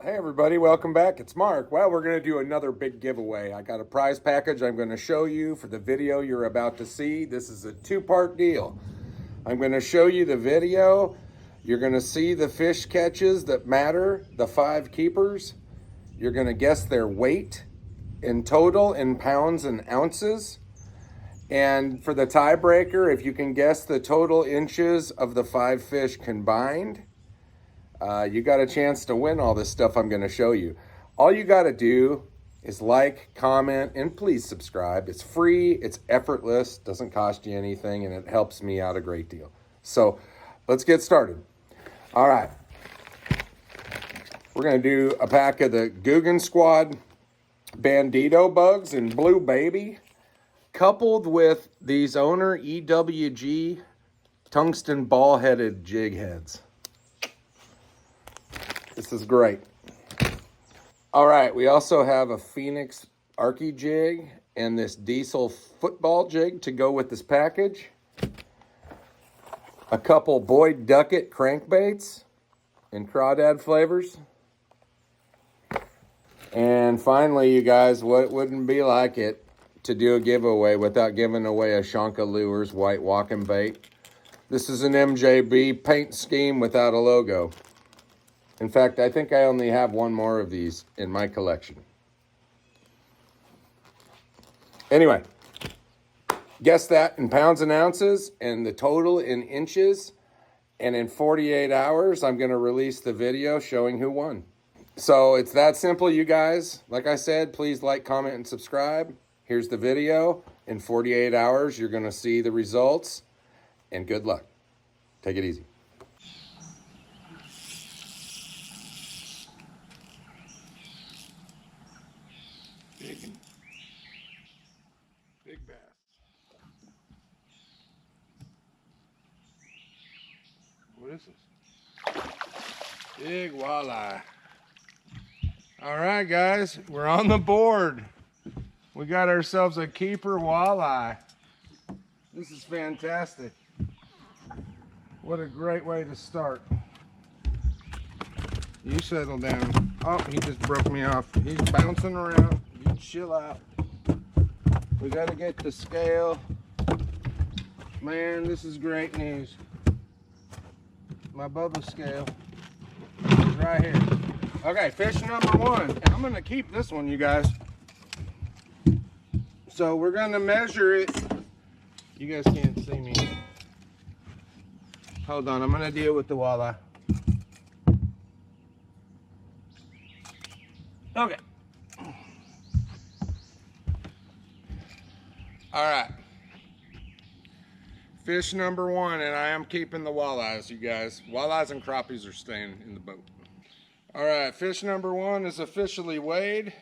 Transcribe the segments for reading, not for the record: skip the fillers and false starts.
Hey everybody, welcome back. It's Mark. Well, we're going to do another big giveaway. I got a prize package I'm going to show you for the video you're about to see. This is a two-part deal. I'm going to show you the video. You're going to see the fish catches that matter, the 5 keepers. You're going to guess their weight in total in pounds and ounces. And for the tiebreaker, if you can guess the total inches of the 5 fish combined, you got a chance to win all this stuff I'm going to show you. All you got to do is like, comment, and please subscribe. It's free, it's effortless, doesn't cost you anything, and it helps me out a great deal. So let's get started. All right. We're going to do a pack of the Guggen Squad Bandito bugs in Blue Baby, coupled with these Owner EWG tungsten ball-headed jig heads. This is great. All right, we also have a Phoenix Arky jig and this Diesel football jig to go with this package. A couple Boyd Duckett crankbaits in crawdad flavors. And finally, you guys, what wouldn't be like it to do a giveaway without giving away a Shonka Lures white walking bait. This is an MJB paint scheme without a logo. In fact, I think I only have one more of these in my collection. Anyway, guess that in pounds and ounces and the total in inches. And in 48 hours, I'm going to release the video showing who won. So it's that simple, you guys. Like I said, please like, comment, and subscribe. Here's the video. In 48 hours, you're going to see the results. And good luck. Take it easy. Big bass. What is this? Big walleye. All right, guys, we're on the board. We got ourselves a keeper walleye. This is fantastic. What a great way to start. You settle down. Oh, he just broke me off. He's bouncing around. You chill out. We got to get the scale. Man, this is great news. My Bubba scale is right here. Okay, fish number 1. And I'm going to keep this one, you guys. So we're going to measure it. You guys can't see me. Hold on, I'm going to deal with the walleye. Okay. All right. Fish number 1, and I am keeping the walleyes, you guys. Walleyes and crappies are staying in the boat. All right, fish number 1 is officially weighed.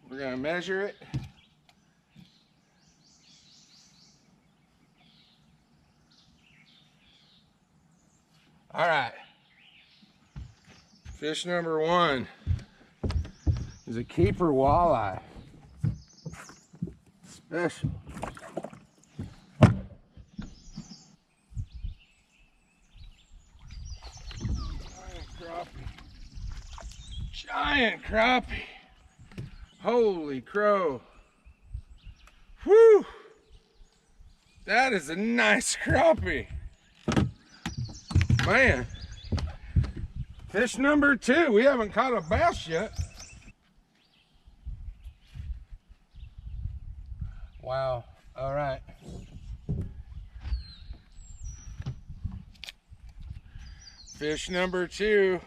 We're gonna measure it. All right. Fish number 1 is a keeper walleye. Special. Giant crappie. Holy crow. Whew. That is a nice crappie. Man. Fish number 2. We haven't caught a bass yet. Wow. All right. Fish number 2.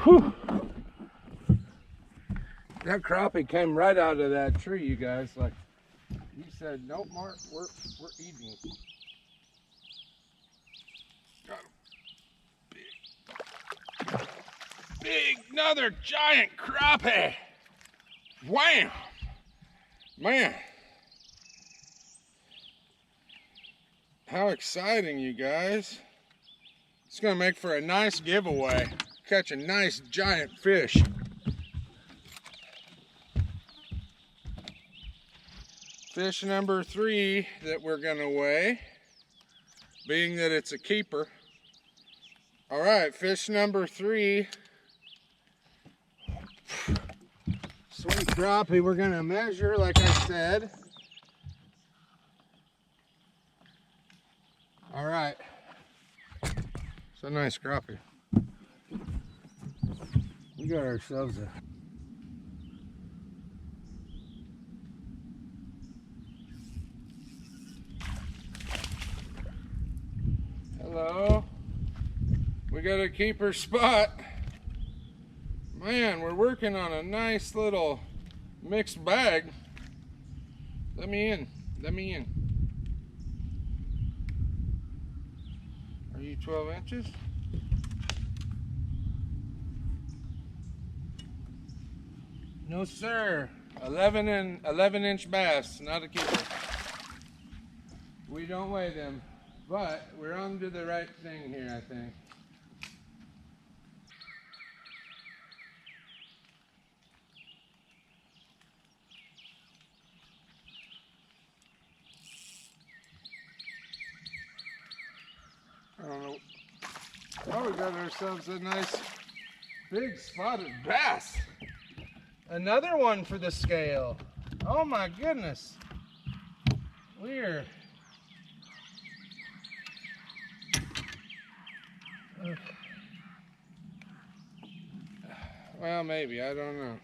Whew. That crappie came right out of that tree, you guys. Like he said, nope, Mark, we're eating. Got him. Big, another giant crappie. Wham! Man. How exciting, you guys. It's gonna make for a nice giveaway. Catch a nice giant fish. Fish number 3 that we're gonna weigh, being that it's a keeper, All right, fish number 3. Sweet crappie. We're gonna measure, like I said. All right. It's a nice crappie. We got ourselves a... Hello. We got a keeper spot. Man, we're working on a nice little mixed bag. Let me in. Let me in. Are you 12 inches? No, sir. 11-inch bass, not a keeper. We don't weigh them, but we're on to the right thing here, I think. I don't know. Oh, we got ourselves a nice big spotted bass. Another one for the scale. Oh my goodness. Weird. Well, maybe. I don't know.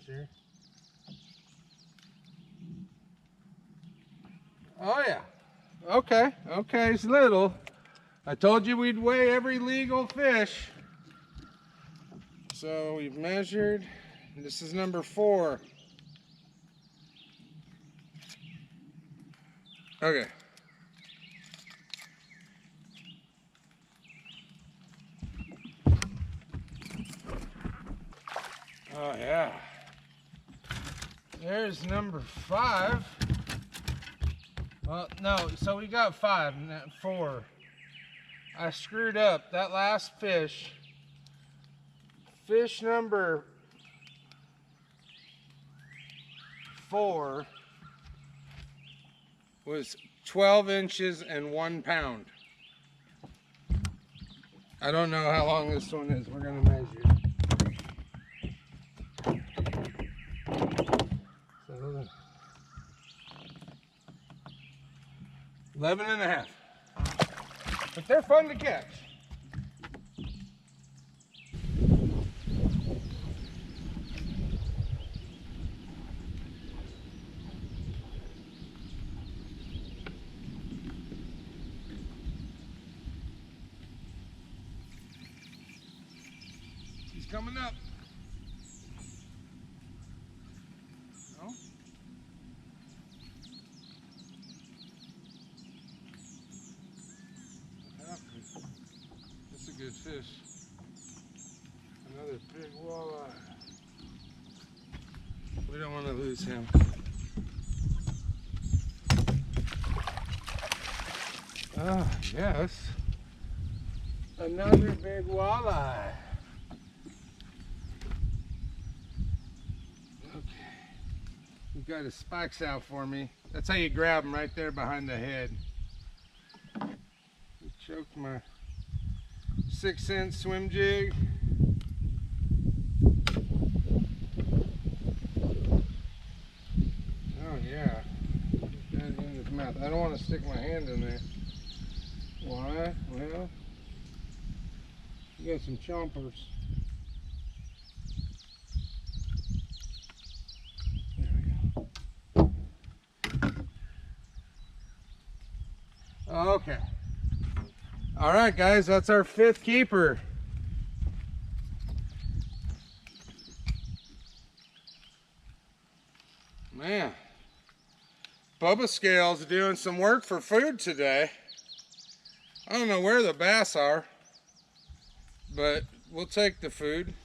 Sure. Oh yeah. Okay, okay, it's little. I told you we'd weigh every legal fish. So we've measured. This is number 4. Okay. Oh yeah. There's number 5. Well, no, so we got 5, not 4. I screwed up. That last fish, fish number 4 was 12 inches and 1 pound. I don't know how long this one is. We're gonna measure. So, 11 and a half. But they're fun to catch. He's coming up. No? That's a good fish. Another big walleye. We don't want to lose him. Oh, yes. Another big walleye. Okay. You got his spikes out for me. That's how you grab him, right there behind the head. You choked my 6-cent swim jig. Oh yeah. Got it in his mouth. I don't want to stick my hand in there. Why? Well, you got some chompers. There we go. Okay. All right, guys, that's our 5th keeper. Man, Bubba Scale's doing some work for food today. I don't know where the bass are, but we'll take the food.